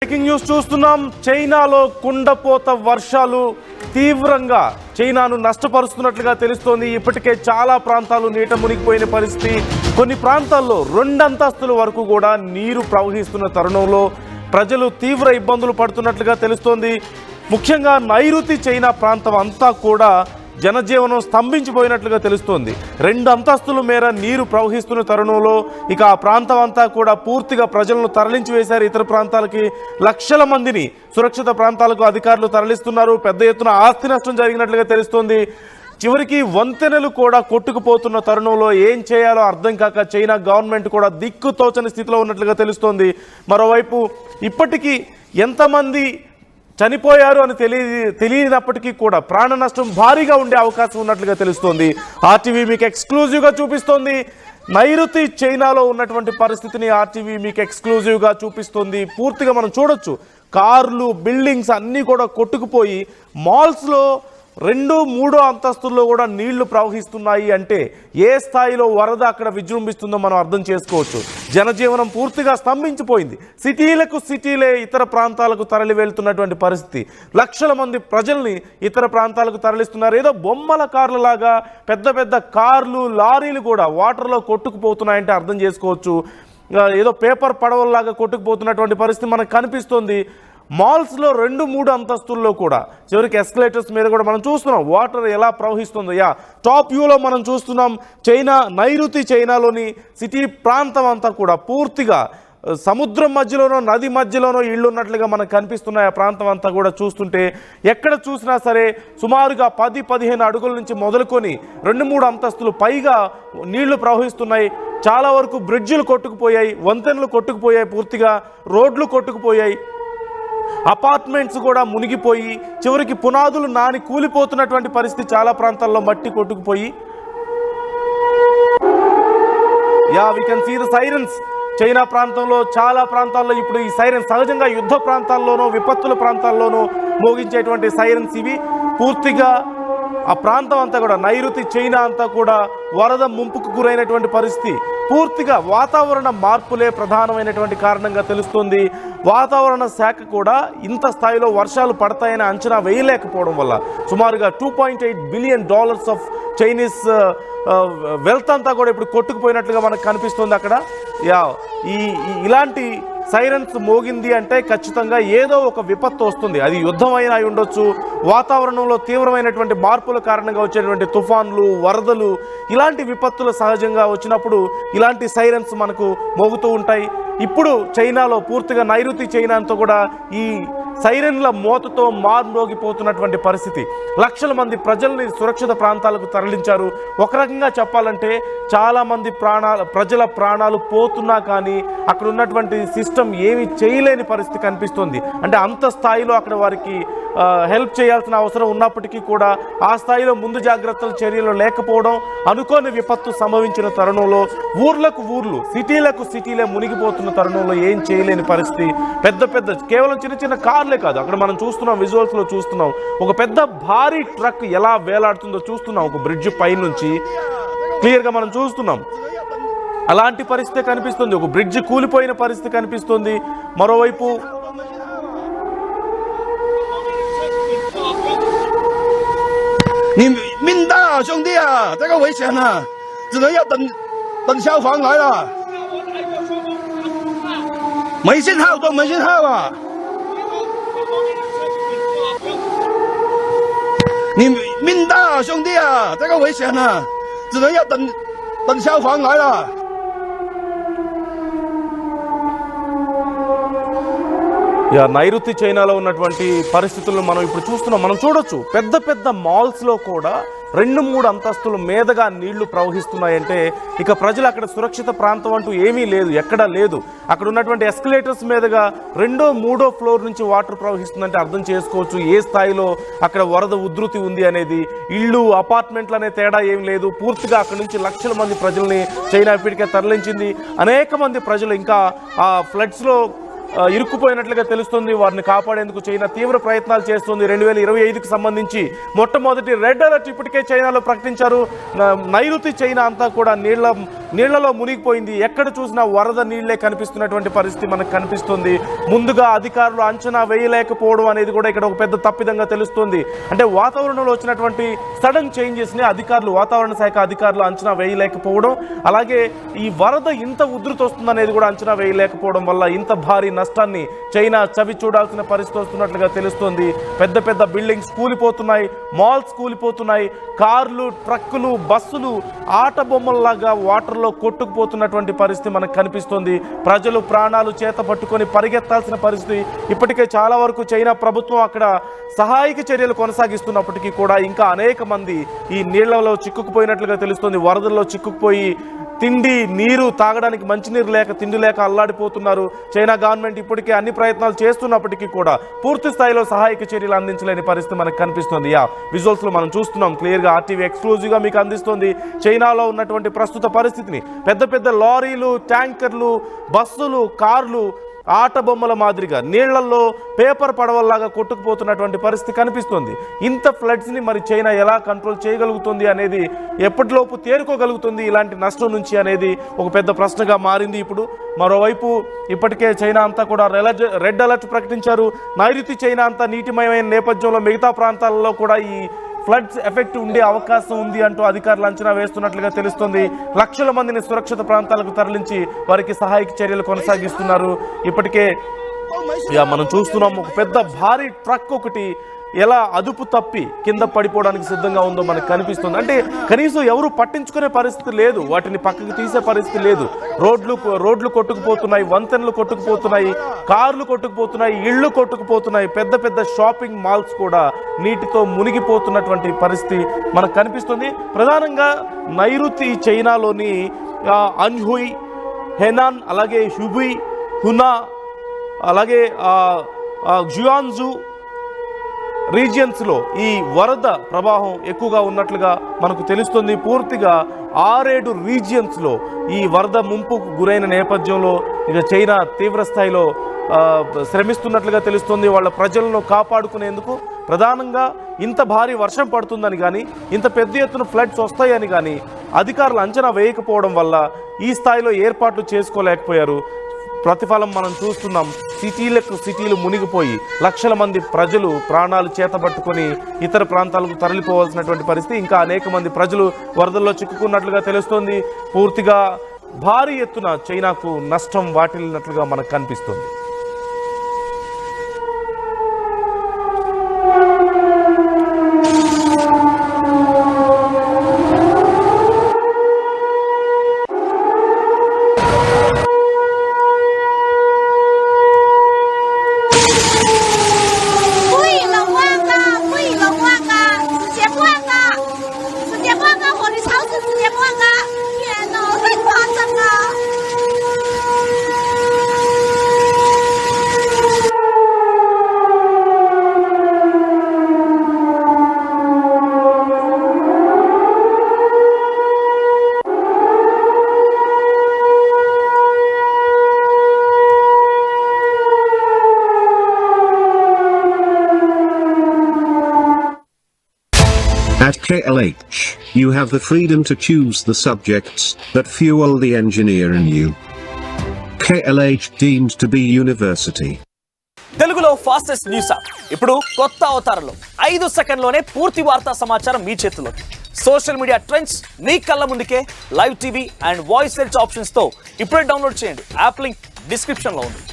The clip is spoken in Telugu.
బ్రేకింగ్ న్యూస్ చూస్తున్నాం. చైనాలో కుండపోత వర్షాలు తీవ్రంగా చైనాను నష్టపరుస్తున్నట్లుగా తెలుస్తోంది. ఇప్పటికే చాలా ప్రాంతాలు నీట మునిగిపోయిన పరిస్థితి. కొన్ని ప్రాంతాల్లో 2 అంతస్తుల వరకు కూడా నీరు ప్రవహిస్తున్న తరుణంలో ప్రజలు తీవ్ర ఇబ్బందులు పడుతున్నట్లుగా తెలుస్తోంది. ముఖ్యంగా నైరుతి చైనా ప్రాంతం అంతా కూడా జనజీవనం స్తంభించిపోయినట్లుగా తెలుస్తోంది. 2 అంతస్తుల మేర నీరు ప్రవహిస్తున్న తరుణంలో ఇక ఆ ప్రాంతం అంతా కూడా పూర్తిగా ప్రజలను తరలించి వేశారు. ఇతర ప్రాంతాలకి లక్షల మందిని సురక్షిత ప్రాంతాలకు అధికారులు తరలిస్తున్నారు. పెద్ద ఎత్తున ఆస్తి నష్టం జరిగినట్లుగా తెలుస్తోంది. చివరికి వంతెనలు కూడా కొట్టుకుపోతున్న తరుణంలో ఏం చేయాలో అర్థం కాక చైనా గవర్నమెంట్ కూడా దిక్కుతోచని స్థితిలో ఉన్నట్లుగా తెలుస్తోంది. మరోవైపు ఇప్పటికీ ఎంతమంది చనిపోయారు అని తెలియనప్పటికీ కూడా ప్రాణ నష్టం భారీగా ఉండే అవకాశం ఉన్నట్లుగా తెలుస్తోంది. ఆర్టీవీ మీకు ఎక్స్క్లూజివ్గా చూపిస్తోంది. నైరుతి చైనాలో ఉన్నటువంటి పరిస్థితిని ఆర్టీవీ మీకు ఎక్స్క్లూజివ్గా చూపిస్తుంది. పూర్తిగా మనం చూడొచ్చు, కార్లు, బిల్డింగ్స్ అన్నీ కూడా కొట్టుకుపోయి మాల్స్లో 2-3 అంతస్తుల్లో కూడా నీళ్లు ప్రవహిస్తున్నాయి. అంటే ఏ స్థాయిలో వరద అక్కడ విజృంభిస్తుందో మనం అర్థం చేసుకోవచ్చు. జనజీవనం పూర్తిగా స్తంభించిపోయింది. సిటీలే ఇతర ప్రాంతాలకు తరలి వెళ్తున్నటువంటి పరిస్థితి. లక్షల మంది ప్రజల్ని ఇతర ప్రాంతాలకు తరలిస్తున్నారు. ఏదో బొమ్మల కార్ల లాగా పెద్ద పెద్ద కార్లు, లారీలు కూడా వాటర్లో కొట్టుకుపోతున్నాయంటే అర్థం చేసుకోవచ్చు. ఏదో పేపర్ పడవల్లాగా కొట్టుకుపోతున్నటువంటి పరిస్థితి మనకు కనిపిస్తుంది. మాల్స్లో 2-3 అంతస్తుల్లో కూడా చివరికి ఎస్కలేటర్స్ మీద కూడా మనం చూస్తున్నాం వాటర్ ఎలా ప్రవహిస్తుందో. టాప్ వ్యూలో మనం చూస్తున్నాం. నైరుతి చైనాలోని సిటీ ప్రాంతం అంతా కూడా పూర్తిగా సముద్రం మధ్యలోనో నది మధ్యలోనో ఇళ్ళు ఉన్నట్లుగా మనకు కనిపిస్తున్నాయి. ఆ ప్రాంతం అంతా కూడా చూస్తుంటే ఎక్కడ చూసినా సరే సుమారుగా 10-15 అడుగుల నుంచి మొదలుకొని 2-3 అంతస్తులు పైగా నీళ్లు ప్రవహిస్తున్నాయి. చాలా వరకు బ్రిడ్జిలు కొట్టుకుపోయాయి, వంతెనలు కొట్టుకుపోయాయి, పూర్తిగా రోడ్లు కొట్టుకుపోయాయి, అపార్ట్మెంట్స్ కూడా మునిగిపోయి చివరికి పునాదులు నాని కూలిపోతున్నటువంటి పరిస్థితి. చాలా ప్రాంతాల్లో మట్టి కొట్టుకుపోయి we can see the sirens. China ప్రాంతంలో చాలా ప్రాంతాల్లో ఇప్పుడు ఈ సైరన్స్ సహజంగా యుద్ధ ప్రాంతాల్లోనో విపత్తుల ప్రాంతాల్లోనో మోగించేటువంటి సైరన్స్ ఇవి. పూర్తిగా ఆ ప్రాంతం అంతా కూడా నైరుతి చైనా అంతా కూడా వరద ముంపుకు గురైనటువంటి పరిస్థితి. పూర్తిగా వాతావరణ మార్పులే ప్రధానమైనటువంటి కారణంగా తెలుస్తుంది. వాతావరణ శాఖ కూడా ఇంత స్థాయిలో వర్షాలు పడతాయని అంచనా వేయలేకపోవడం వల్ల సుమారుగా $2.8 బిలియన్ ఆఫ్ చైనీస్ వెల్త్ అంతా కూడా ఇప్పుడు కొట్టుకుపోయినట్లుగా మనకు కనిపిస్తుంది. అక్కడ ఇలాంటి సైరన్స్ మోగింది అంటే ఖచ్చితంగా ఏదో ఒక విపత్తు వస్తుంది. అది యుద్ధం అయినా అయి ఉండొచ్చు, వాతావరణంలో తీవ్రమైనటువంటి మార్పుల కారణంగా వచ్చేటువంటి తుఫాన్లు, వరదలు, ఇలాంటి విపత్తులు సహజంగా వచ్చినప్పుడు ఇలాంటి సైరన్స్ మనకు మోగుతూ ఉంటాయి. ఇప్పుడు చైనాలో పూర్తిగా నైరుతి చైనా అంతా కూడా ఈ సైరన్ల మోతతో మార్మోగిపోతున్నటువంటి పరిస్థితి. లక్షల మంది ప్రజల్ని సురక్షిత ప్రాంతాలకు తరలించారు. ఒక రకంగా చెప్పాలంటే చాలామంది ప్రజల ప్రాణాలు పోతున్నా కానీ అక్కడ ఉన్నటువంటి సిస్టమ్ ఏమీ చేయలేని పరిస్థితి కనిపిస్తుంది. అంటే అంత స్థాయిలో అక్కడ వారికి హెల్ప్ చేయాల్సిన అవసరం ఉన్నప్పటికీ కూడా ఆ స్థాయిలో ముందు జాగ్రత్తల చర్యలు లేకపోవడం, అనుకోని విపత్తు సంభవించిన తరుణంలో ఊర్లు, సిటీలే మునిగిపోతున్న తరుణంలో ఏం చేయలేని పరిస్థితి. పెద్ద కేవలం చిన్న కార్లే కాదు, అక్కడ మనం చూస్తున్నాం, విజువల్స్లో చూస్తున్నాం, ఒక పెద్ద భారీ ట్రక్ ఎలా వేలాడుతుందో చూస్తున్నాం. ఒక బ్రిడ్జ్ పై నుంచి క్లియర్గా మనం చూస్తున్నాం. అలాంటి పరిస్థితి కనిపిస్తుంది. ఒక బ్రిడ్జ్ కూలిపోయిన పరిస్థితి కనిపిస్తుంది. మరోవైపు你命大啊，兄弟啊，这个危险啊，只能要等消防来了。没信号都没信号啊！你命大啊，兄弟啊，这个危险啊，只能要等消防来了。నైరుతి చైనాలో ఉన్నటువంటి పరిస్థితులను మనం ఇప్పుడు చూస్తున్నాం. మనం చూడొచ్చు, పెద్ద మాల్స్లో కూడా 2-3 అంతస్తుల మీదగా నీళ్లు ప్రవహిస్తున్నాయంటే ఇక ప్రజలు అక్కడ సురక్షిత ప్రాంతం అంటూ ఏమీ లేదు, ఎక్కడా లేదు. అక్కడ ఉన్నటువంటి ఎస్కలేటర్స్ మీదుగా 2వ-3వ ఫ్లోర్ నుంచి వాటర్ ప్రవహిస్తుందంటే అర్థం చేసుకోవచ్చు ఏ స్థాయిలో అక్కడ వరద ఉధృతి ఉంది అనేది. ఇళ్ళు, అపార్ట్మెంట్లు అనే తేడా ఏం లేదు. పూర్తిగా అక్కడ నుంచి లక్షల మంది ప్రజల్ని చైనా ఇప్పటికే తరలించింది. అనేక మంది ప్రజలు ఇంకా ఆ ఫ్లడ్స్లో ఇరుక్కుపోయినట్లుగా తెలుస్తుంది. వారిని కాపాడేందుకు చైనా తీవ్ర ప్రయత్నాలు చేస్తుంది. 2025కి సంబంధించి మొట్టమొదటి రెడ్ అలర్ట్ ఇప్పటికే చైనాలో ప్రకటించారు. నైరుతి చైనా అంతా కూడా నీళ్లలో మునిగిపోయింది. ఎక్కడ చూసినా వరద నీళ్లే కనిపిస్తున్నటువంటి పరిస్థితి మనకు కనిపిస్తుంది. ముందుగా అధికారులు అంచనా వేయలేకపోవడం అనేది కూడా ఇక్కడ ఒక పెద్ద తప్పిదంగా తెలుస్తుంది. అంటే వాతావరణంలో వచ్చినటువంటి సడన్ చేంజెస్ని వాతావరణ శాఖ అధికారులు అంచనా వేయలేకపోవడం, అలాగే ఈ వరద ఇంత ఉధృతి వస్తుందనేది కూడా అంచనా వేయలేకపోవడం వల్ల ఇంత భారీ నష్టాన్ని చైనా చవి చూడాల్సిన పరిస్థితి వస్తున్నట్లుగా తెలుస్తుంది. పెద్ద పెద్ద బిల్డింగ్స్ కూలిపోతున్నాయి, మాల్స్ కూలిపోతున్నాయి, కార్లు, ట్రక్కులు, బస్సులు ఆట బొమ్మల్లాగా వాటర్లో కొట్టుకుపోతున్నటువంటి పరిస్థితి మనకు కనిపిస్తుంది. ప్రజలు ప్రాణాలు చేత పట్టుకొని పరిగెత్తాల్సిన పరిస్థితి. ఇప్పటికే చాలా వరకు చైనా ప్రభుత్వం అక్కడ సహాయక చర్యలు కొనసాగిస్తున్నప్పటికీ కూడా ఇంకా అనేక మంది ఈ నీళ్లలో చిక్కుకుపోయినట్లుగా తెలుస్తుంది. వరదల్లో చిక్కుకుపోయి తిండి నీరు తాగడానికి మంచినీరు లేక తిండి లేక అల్లాడిపోతున్నారు. చైనా గవర్నమెంట్ ఇప్పటికే అన్ని ప్రయత్నాలు చేస్తున్నప్పటికీ కూడా పూర్తి స్థాయిలో సహాయక చర్యలు అందించలేని పరిస్థితి మనకు కనిపిస్తుంది. విజువల్స్ లో మనం చూస్తున్నాం క్లియర్గా. RTV ఎక్స్క్లూజివ్ గా మీకు అందిస్తుంది చైనాలో ఉన్నటువంటి ప్రస్తుత పరిస్థితిని. పెద్ద పెద్ద లారీలు, ట్యాంకర్లు, బస్సులు, కార్లు ఆట బొమ్మల మాదిరిగా నీళ్లలో పేపర్ పడవల్లాగా కొట్టుకుపోతున్నటువంటి పరిస్థితి కనిపిస్తుంది. ఇంత ఫ్లడ్స్ని మరి చైనా ఎలా కంట్రోల్ చేయగలుగుతుంది అనేది, ఎప్పటిలోపు తేరుకోగలుగుతుంది ఇలాంటి నష్టం నుంచి అనేది ఒక పెద్ద ప్రశ్నగా మారింది. ఇప్పుడు మరోవైపు ఇప్పటికే చైనా అంతా కూడా రెడ్ అలర్ట్ ప్రకటించారు. నైరుతి చైనా అంతా నీటిమయమైన నేపథ్యంలో మిగతా ప్రాంతాలలో కూడా ఈ ఫ్లడ్స్ ఎఫెక్ట్ ఉండే అవకాశం ఉంది అంటూ అధికారులు అంచనా వేస్తున్నట్లుగా తెలుస్తుంది. లక్షల మందిని సురక్షిత ప్రాంతాలకు తరలించి వారికి సహాయక చర్యలు కొనసాగిస్తున్నారు. ఇప్పటికే మనం చూస్తున్నాం ఒక పెద్ద భారీ ట్రక్ ఒకటి ఎలా అదుపు తప్పి కింద పడిపోవడానికి సిద్ధంగా ఉందో మనకు కనిపిస్తుంది. అంటే కనీసం ఎవరు పట్టించుకునే పరిస్థితి లేదు, వాటిని పక్కకు తీసే పరిస్థితి లేదు. రోడ్లు కొట్టుకుపోతున్నాయి, వంతెనలు కొట్టుకుపోతున్నాయి, కార్లు కొట్టుకుపోతున్నాయి, ఇళ్ళు కొట్టుకుపోతున్నాయి. పెద్ద పెద్ద షాపింగ్ మాల్స్ కూడా నీటితో మునిగిపోతున్నటువంటి పరిస్థితి మనకు కనిపిస్తుంది. ప్రధానంగా నైరుతి చైనాలోని అన్హుయ్, హెనాన్, అలాగే హుబుయ్, హునా, అలాగే జియాన్జు రీజియన్స్లో ఈ వరద ప్రవాహం ఎక్కువగా ఉన్నట్లుగా మనకు తెలుస్తుంది. పూర్తిగా 6-7 రీజియన్స్లో ఈ వరద ముంపుకు గురైన నేపథ్యంలో ఇక చైనా తీవ్ర స్థాయిలో శ్రమిస్తున్నట్లుగా తెలుస్తుంది. వాళ్ళ ప్రజలను కాపాడుకునేందుకు ప్రధానంగా ఇంత భారీ వర్షం పడుతుందని కానీ, ఇంత పెద్ద ఎత్తున ఫ్లడ్స్ వస్తాయని కానీ అధికారులు అంచనా వేయకపోవడం వల్ల ఈ స్థాయిలో ఏర్పాట్లు చేసుకోలేకపోయారు. ప్రతిఫలం మనం చూస్తున్నాం. సిటీలు మునిగిపోయి లక్షల మంది ప్రజలు ప్రాణాలు చేతబట్టుకొని ఇతర ప్రాంతాలకు తరలిపోవాల్సినటువంటి పరిస్థితి. ఇంకా అనేక మంది ప్రజలు వరదల్లో చిక్కుకున్నట్లుగా తెలుస్తోంది. పూర్తిగా భారీ ఎత్తున చైనాకు నష్టం వాటిల్లినట్లుగా మనకు కనిపిస్తుంది. At KLH, you have the freedom to choose the subjects that fuel the engineer in you. KLH deemed to be university. తెలుగులో ఫాస్టెస్ట్ న్యూస్ యాప్ ఇప్పుడు కొత్త అవతారంలో 5 సెకండ్లోనే పూర్తి వార్తా సమాచారం మీ చేతుల్లో. సోషల్ మీడియా ట్రెండ్స్ మీ కళ్ళ ముందుకే live TV and voice search options తో ఇప్పుడే డౌన్లోడ్ చేయండి. యాప్ లింక్ డిస్క్రిప్షన్ లో ఉంది.